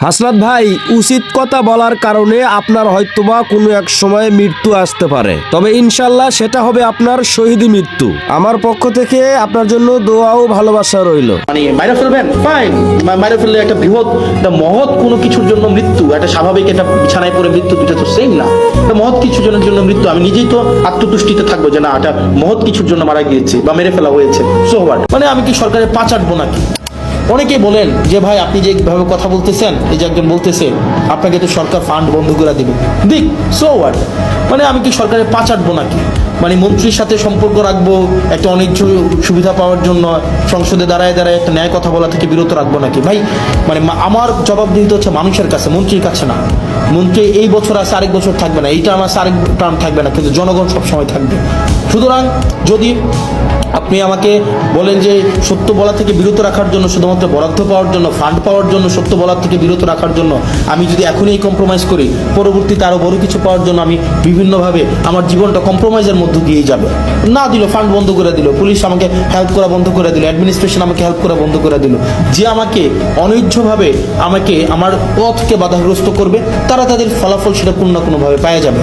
হাসনাত ভাই, উচিত কথা বলার কারণে আপনার হয়তোবা কোনো এক সময় মৃত্যু আসতে পারে, তবে ইনশাল্লাহ সেটা হবে আপনার শহীদি মৃত্যু। আমার পক্ষ থেকে আপনার জন্য দোয়া ও ভালোবাসা রইল। মানে মাইরা ফেলবেন, ফাইন, মাইরা ফেললে একটা বৃহৎ, একটা মহৎ কোনো কিছুর জন্য মৃত্যু, একটা স্বাভাবিক একটা বিছানায় পড়ে মৃত্যু, দুটো তো সেম না। একটা মহৎ কিছুর জন্য মৃত্যু, আমি নিজেই তো আত্মতুষ্টিতে থাকবো যে না এটা মহৎ কিছুর জন্য মারা গিয়েছে বা মেরে ফেলা হয়েছে, সো হোয়াট। মানে আমি কি সরকারের পা চাটবো নাকি? অনেকেই বলেন যে ভাই আপনি যেভাবে কথা বলতেছেন, এই যে একজন বলতেছে আপনাকে তো সরকার ফান্ড বন্ধ করে দিবে, দিক, সো হোয়াট। মানে আমি কি সরকারের পা চাটবো নাকি? মানে মন্ত্রীর সাথে সম্পর্ক রাখবো একটা অনিচ্ছ সুবিধা পাওয়ার জন্য, সংসদে দাঁড়ায় দাঁড়ায় একটা ন্যায় কথা বলা থেকে বিরত রাখবো নাকি? ভাই মানে আমার জবাব দিতে হচ্ছে মানুষের কাছে, মন্ত্রীর কাছে না। মন্ত্রী এই বছর আছে, আরেক বছর থাকবে না, এইটা আমার আরেক টার্ম থাকবে না, কিন্তু জনগণ সবসময় থাকবে। সুতরাং যদি আপনি আমাকে বলেন যে সত্য বলা থেকে বিরত রাখার জন্য, শুধুমাত্র বরাদ্দ পাওয়ার জন্য, ফান্ড পাওয়ার জন্য, সত্য বলার থেকে বিরত রাখার জন্য আমি যদি এখনই কম্প্রোমাইজ করি, পরবর্তীতে আরও বড় কিছু পাওয়ার জন্য আমি বিভিন্নভাবে আমার জীবনটা কম্প্রোমাইজের মধ্য দিয়েই যাবে। না দিল, ফান্ড বন্ধ করে দিল, পুলিশ আমাকে হেল্প করা বন্ধ করে দিল, অ্যাডমিনিস্ট্রেশন আমাকে হেল্প করা বন্ধ করে দিল, যে আমাকে অনৈধ্যভাবে আমাকে আমার পথকে বাধাগ্রস্ত করবে, তারা তাদের ফলাফল সেটা কোনো না কোনোভাবে পাওয়া যাবে।